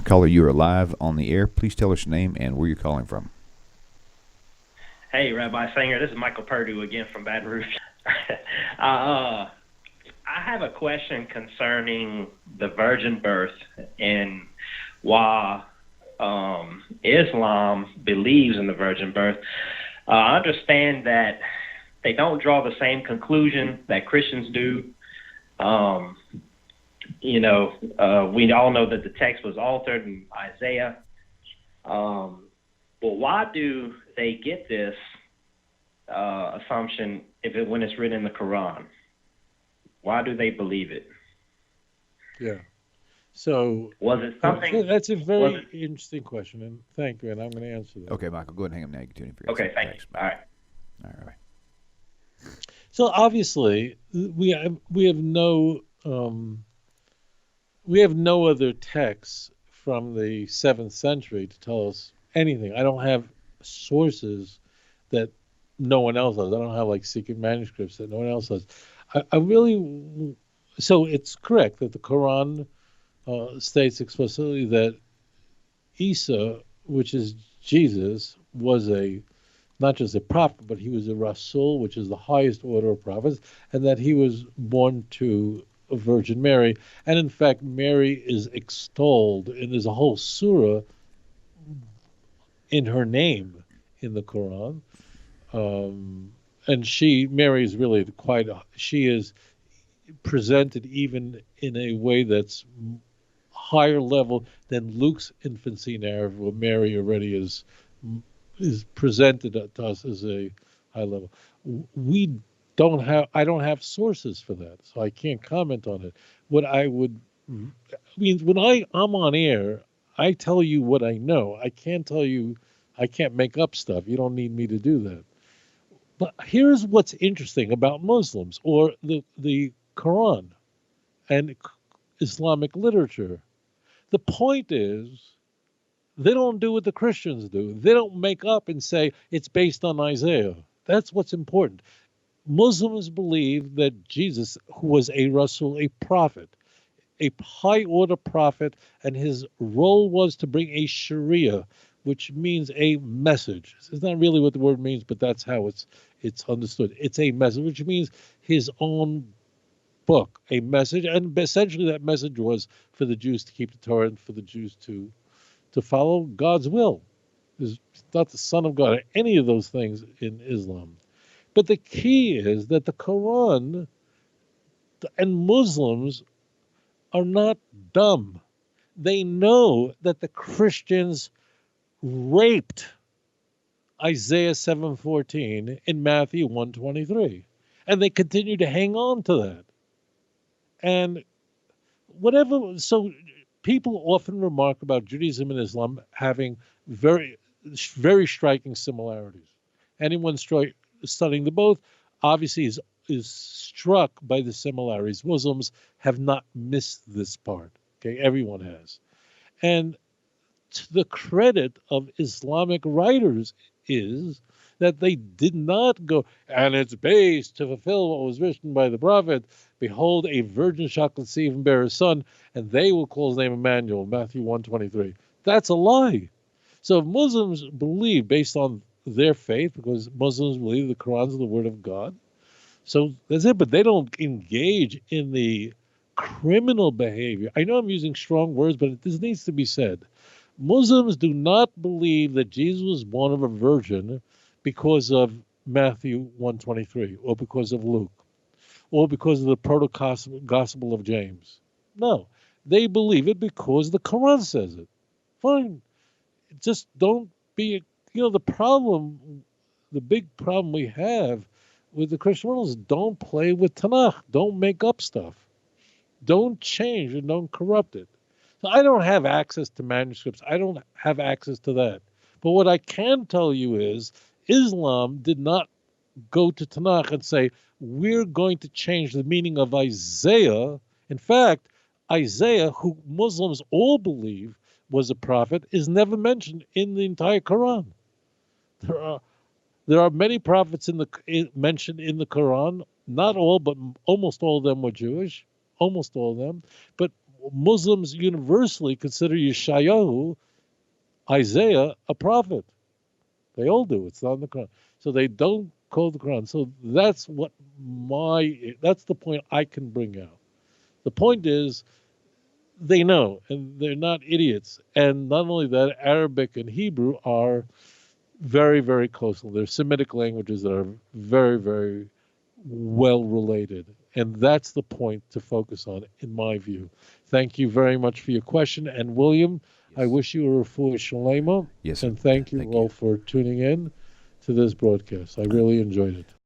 Caller, you are live on the air. Please tell us your name and where you're calling from. Hey, Rabbi Sanger, this is Michael Purdue again from Baton Rouge. I have a question concerning the virgin birth and why Islam believes in the virgin birth. I understand that they don't draw the same conclusion that Christians do. We all know that the text was altered in Isaiah. But why do they get this assumption when it's written in the Quran? Why do they believe it? Yeah. So was it something? That's a very interesting question, and thank you. And I'm going to answer that. Okay, Michael, go ahead and hang up now. You can tune in for your Okay, thank you. All right. So obviously, we have no other texts from the 7th century to tell us anything. I don't have sources that no one else does. I don't have like secret manuscripts that no one else does. So it's correct that the Quran states explicitly that Isa, which is Jesus, was not just a prophet, but he was a Rasul, which is the highest order of prophets, and that he was born to a Virgin Mary. And in fact, Mary is extolled, and there's a whole surah in her name in the Quran. And Mary is really she is presented even in a way that's higher level than Luke's infancy narrative, where Mary already is presented to us as a high level. I don't have sources for that, so I can't comment on it. When I'm on air, I tell you what I know. I can't make up stuff. You don't need me to do that. But here's what's interesting about Muslims or the Quran and Islamic literature. The point is, they don't do what the Christians do. They don't make up and say it's based on Isaiah. That's what's important. Muslims believe that Jesus, who was a Rasul, a prophet, a high order prophet, and his role was to bring a Sharia, which means a message. It's not really what the word means, but that's how it's understood. It's a message, which means his own book, a message, and essentially that message was for the Jews to keep the Torah and for the Jews to follow God's will. He's not the Son of God or any of those things in Islam. But the key is that the Quran and Muslims are not dumb. They know that the Christians raped Isaiah 7:14 in Matthew 1:23, and they continue to hang on to that. And so people often remark about Judaism and Islam having very, very striking similarities. Anyone studying the both obviously is struck by the similarities. Muslims have not missed this part. Okay, everyone has. And to the credit of Islamic writers is that they did not go, and it's based to fulfill what was written by the prophet. Behold, a virgin shall conceive and bear a son, and they will call his name Emmanuel, Matthew 1:23. That's a lie. So if Muslims believe, based on their faith, because Muslims believe the Quran is the word of God, so that's it, but they don't engage in the criminal behavior. I know I'm using strong words, but this needs to be said. Muslims do not believe that Jesus was born of a virgin because of Matthew 1:23 or because of Luke or because of the proto-gospel of James. No, they believe it because the Quran says it. Fine. Just don't be, the big problem we have with the Christian world is don't play with Tanakh. Don't make up stuff. Don't change and don't corrupt it. So I don't have access to manuscripts. I don't have access to that. But what I can tell you is Islam did not go to Tanakh and say, we're going to change the meaning of Isaiah. In fact, Isaiah, who Muslims all believe was a prophet, is never mentioned in the entire Quran. There are many prophets mentioned in the Quran. Not all, but almost all of them were Jewish. Almost all of them. But Muslims universally consider Yeshayahu, Isaiah, a prophet. They all do. It's not in the Quran. So they don't quote the Quran. So that's the point I can bring out. The point is, they know, and they're not idiots. And not only that, Arabic and Hebrew are very, very close. They're Semitic languages that are very, very well related. And that's the point to focus on, in my view. Thank you very much for your question. And William, I wish you a refuah shalema. Yes, and thank you thank all you. for tuning in to this broadcast. I really enjoyed it.